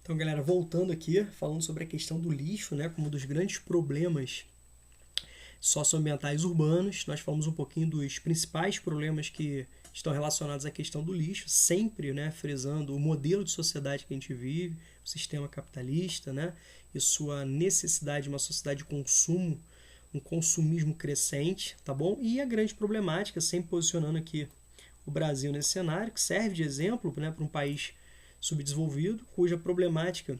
Então, galera, voltando aqui, falando sobre a questão do lixo, né, como um dos grandes problemas socioambientais urbanos, nós falamos um pouquinho dos principais problemas que estão relacionados à questão do lixo, sempre, né, frisando o modelo de sociedade que a gente vive, o sistema capitalista, né, e sua necessidade de uma sociedade de consumo, um consumismo crescente, tá bom? E a grande problemática, sempre posicionando aqui o Brasil nesse cenário, que serve de exemplo, né, para um país subdesenvolvido, cuja problemática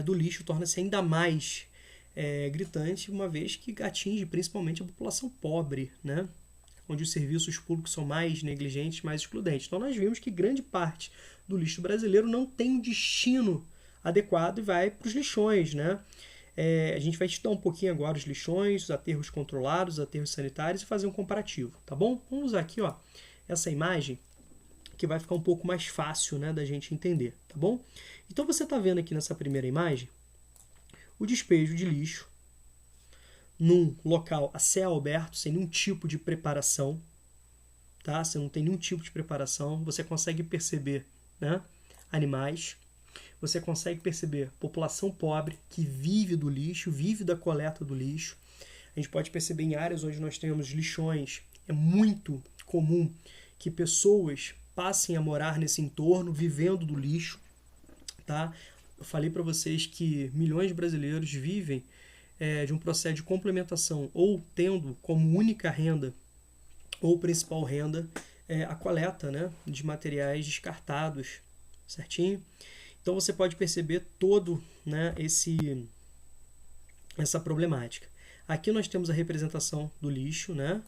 do lixo torna-se ainda mais gritante, uma vez que atinge principalmente a população pobre, né? Onde os serviços públicos são mais negligentes, mais excludentes. Então nós vimos que grande parte do lixo brasileiro não tem um destino adequado e vai para os lixões, né? A gente vai estudar um pouquinho agora os lixões, os aterros controlados, os aterros sanitários e fazer um comparativo, tá bom? Vamos usar aqui, ó, essa imagem que vai ficar um pouco mais fácil, né, da gente entender, tá bom? Então você está vendo aqui nessa primeira imagem o despejo de lixo num local a céu aberto, sem nenhum tipo de preparação, tá? Você não tem nenhum tipo de preparação, você consegue perceber, né, animais, você consegue perceber população pobre que vive do lixo, vive da coleta do lixo. A gente pode perceber em áreas onde nós temos lixões, é muito comum que pessoas passem a morar nesse entorno, vivendo do lixo, tá? Eu falei para vocês que milhões de brasileiros vivem de um processo de complementação ou tendo como única renda ou principal renda a coleta, né, de materiais descartados, certinho? Então você pode perceber todo, né, essa problemática. Aqui nós temos a representação do lixo, né,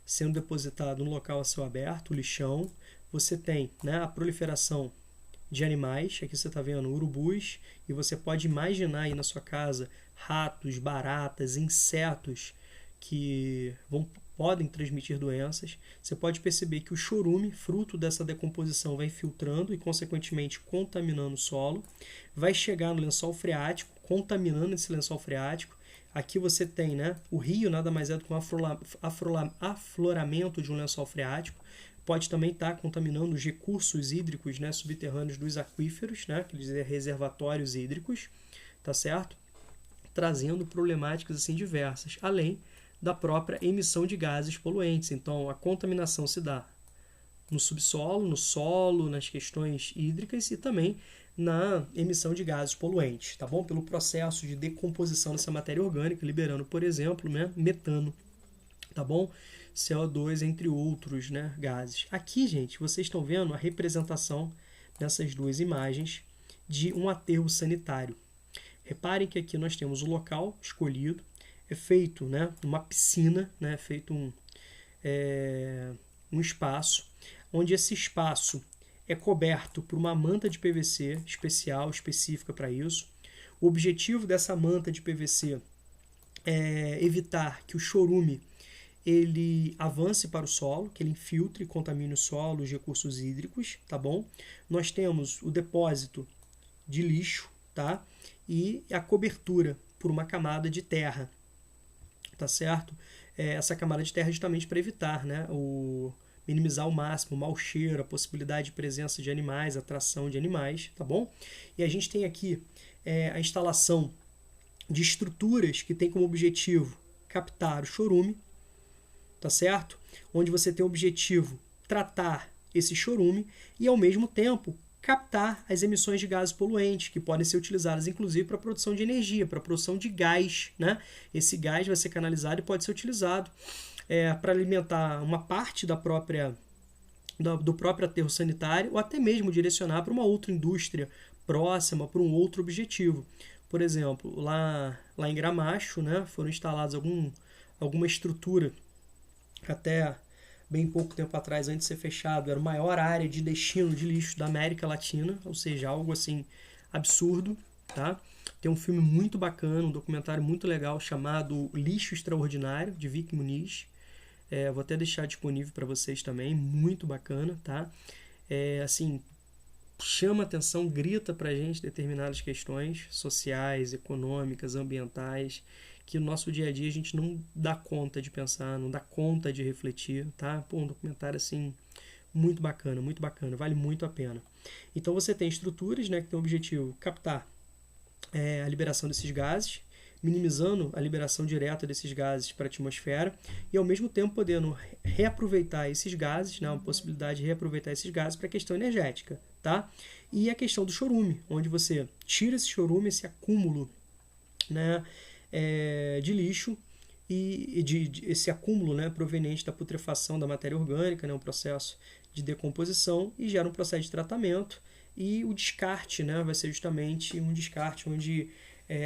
sendo depositado no local a céu aberto, o lixão. Você tem, né, a proliferação de animais, aqui você está vendo urubus, e você pode imaginar aí na sua casa ratos, baratas, insetos que podem transmitir doenças. Você pode perceber que o chorume, fruto dessa decomposição, vai filtrando e, consequentemente, contaminando o solo, vai chegar no lençol freático, contaminando esse lençol freático. Aqui você tem, né, o rio, nada mais é do que um afloramento de um lençol freático. Pode também estar contaminando os recursos hídricos, né, subterrâneos dos aquíferos, né, aqueles reservatórios hídricos, tá certo? Trazendo problemáticas assim diversas, além da própria emissão de gases poluentes. Então, a contaminação se dá no subsolo, no solo, nas questões hídricas e também na emissão de gases poluentes, tá bom? Pelo processo de decomposição dessa matéria orgânica, liberando, por exemplo, né, metano, tá bom? CO2, entre outros, né, gases. Aqui, gente, vocês estão vendo a representação nessas duas imagens de um aterro sanitário. Reparem que aqui nós temos o local escolhido, é feito, né, uma piscina, né, é feito um espaço, onde esse espaço é coberto por uma manta de PVC especial, específica para isso. O objetivo dessa manta de PVC é evitar que o chorume ele avance para o solo, que ele infiltre e contamine o solo, os recursos hídricos, tá bom? Nós temos o depósito de lixo, tá? E a cobertura por uma camada de terra, tá certo? Essa camada de terra é justamente para evitar, né, minimizar ao máximo o mau cheiro, a possibilidade de presença de animais, atração de animais, tá bom? E a gente tem aqui a instalação de estruturas que tem como objetivo captar o chorume, tá certo? Onde você tem o objetivo tratar esse chorume e, ao mesmo tempo, captar as emissões de gases poluentes, que podem ser utilizadas, inclusive, para a produção de energia, para a produção de gás, né? Esse gás vai ser canalizado e pode ser utilizado para alimentar uma parte do próprio aterro sanitário ou até mesmo direcionar para uma outra indústria próxima, para um outro objetivo. Por exemplo, lá em Gramacho, né, foram instalados alguma estrutura até bem pouco tempo atrás, antes de ser fechado, era a maior área de destino de lixo da América Latina, ou seja, algo assim absurdo, tá? Tem um filme muito bacana, um documentário muito legal chamado Lixo Extraordinário, de Vic Muniz. Vou até deixar disponível para vocês também, muito bacana, tá? Assim, chama atenção, grita pra gente determinadas questões sociais, econômicas, ambientais, que no nosso dia a dia a gente não dá conta de pensar, não dá conta de refletir, tá? Pô, um documentário assim muito bacana, vale muito a pena. Então você tem estruturas, né, que tem o objetivo de captar a liberação desses gases, minimizando a liberação direta desses gases para a atmosfera e ao mesmo tempo podendo reaproveitar esses gases, né, uma possibilidade de reaproveitar esses gases para a questão energética, tá? E a questão do chorume, onde você tira esse chorume, esse acúmulo, né, de lixo e esse acúmulo, né, proveniente da putrefação da matéria orgânica, né, um processo de decomposição, e gera um processo de tratamento, e o descarte, né, vai ser justamente um descarte onde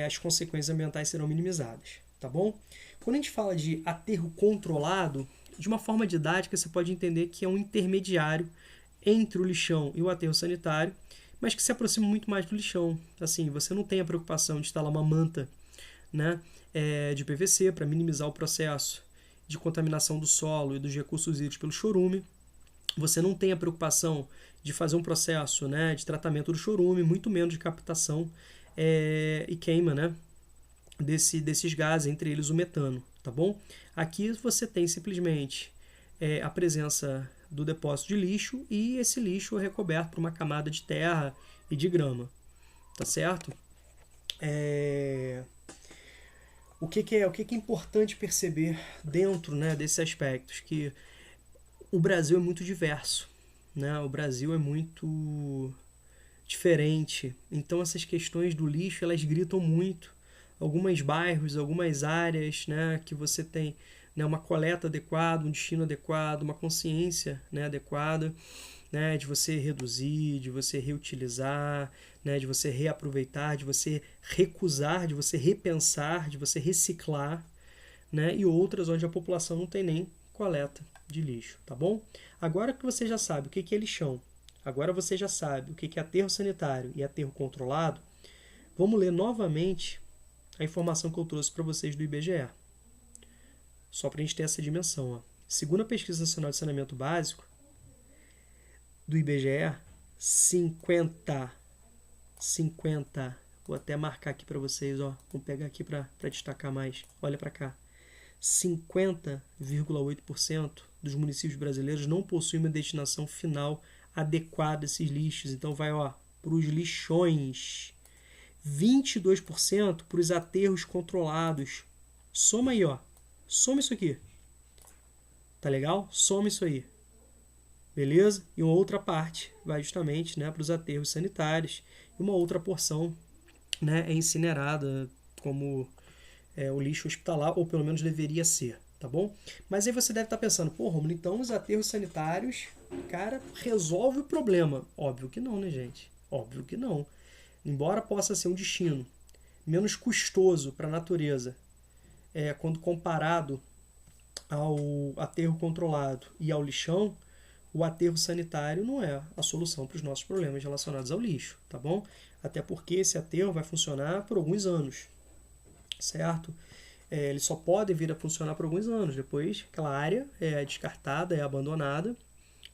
as consequências ambientais serão minimizadas, tá bom? Quando a gente fala de aterro controlado, de uma forma didática você pode entender que é um intermediário entre o lixão e o aterro sanitário, mas que se aproxima muito mais do lixão. Assim, você não tem a preocupação de instalar uma manta, né, de PVC para minimizar o processo de contaminação do solo e dos recursos hídricos pelo chorume. Você não tem a preocupação de fazer um processo, né, de tratamento do chorume, muito menos de captação e queima, né, desses gases, entre eles o metano, tá bom? Aqui você tem simplesmente a presença do depósito de lixo e esse lixo é recoberto por uma camada de terra e de grama, tá certo? O que é importante perceber dentro, né, desses aspectos? Que o Brasil é muito diverso, né? O Brasil é muito diferente. Então essas questões do lixo, elas gritam muito. Alguns bairros, algumas áreas, né, que você tem, né, uma coleta adequada, um destino adequado, uma consciência, né, adequada, né, de você reduzir, de você reutilizar, né, de você reaproveitar, de você recusar, de você repensar, de você reciclar, né, e outras onde a população não tem nem coleta de lixo, tá bom? Agora que você já sabe o que é lixão, agora você já sabe o que é aterro sanitário e aterro controlado, vamos ler novamente a informação que eu trouxe para vocês do IBGE. Só para a gente ter essa dimensão. Ó. Segundo a Pesquisa Nacional de Saneamento Básico, do IBGE, 50, vou até marcar aqui para vocês, ó, vou pegar aqui para destacar mais, olha para cá, 50,8% dos municípios brasileiros não possuem uma destinação final adequada a esses lixos, então vai para os lixões, 22% para os aterros controlados, soma aí, soma isso aqui, tá legal? Soma isso aí. Beleza? E uma outra parte vai justamente, né, para os aterros sanitários e uma outra porção, né, é incinerada como o lixo hospitalar, ou pelo menos deveria ser, tá bom? Mas aí você deve estar pensando, pô, Romulo, então os aterros sanitários, cara, resolve o problema. Óbvio que não, né, gente? Óbvio que não. Embora possa ser um destino menos custoso para a natureza, quando comparado ao aterro controlado e ao lixão, o aterro sanitário não é a solução para os nossos problemas relacionados ao lixo, tá bom? Até porque esse aterro vai funcionar por alguns anos, certo? Ele só pode vir a funcionar por alguns anos, depois aquela área é descartada, é abandonada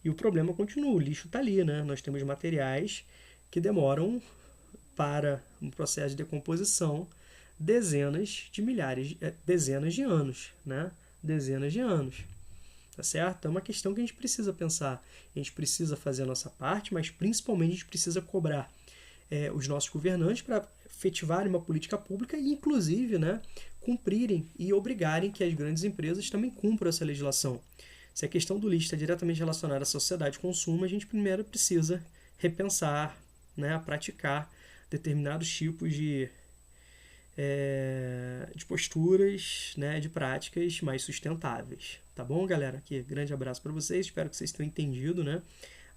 e o problema continua, o lixo está ali, né? Nós temos materiais que demoram para um processo de decomposição dezenas de anos, né? Dezenas de anos. Tá certo? É uma questão que a gente precisa pensar. A gente precisa fazer a nossa parte, mas principalmente a gente precisa cobrar os nossos governantes para efetivarem uma política pública e, inclusive, né, cumprirem e obrigarem que as grandes empresas também cumpram essa legislação. Se a questão do lixo está diretamente relacionada à sociedade de consumo, a gente primeiro precisa repensar, né, praticar determinados tipos de posturas, né, de práticas mais sustentáveis. Tá bom, galera? Aqui, grande abraço para vocês. Espero que vocês tenham entendido, né,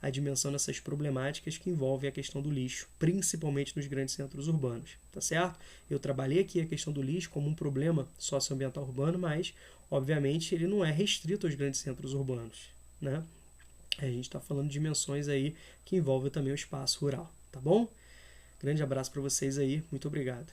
a dimensão dessas problemáticas que envolvem a questão do lixo, principalmente nos grandes centros urbanos. Tá certo? Eu trabalhei aqui a questão do lixo como um problema socioambiental urbano, mas, obviamente, ele não é restrito aos grandes centros urbanos, né? A gente está falando de dimensões aí que envolvem também o espaço rural. Tá bom? Grande abraço para vocês aí. Muito obrigado.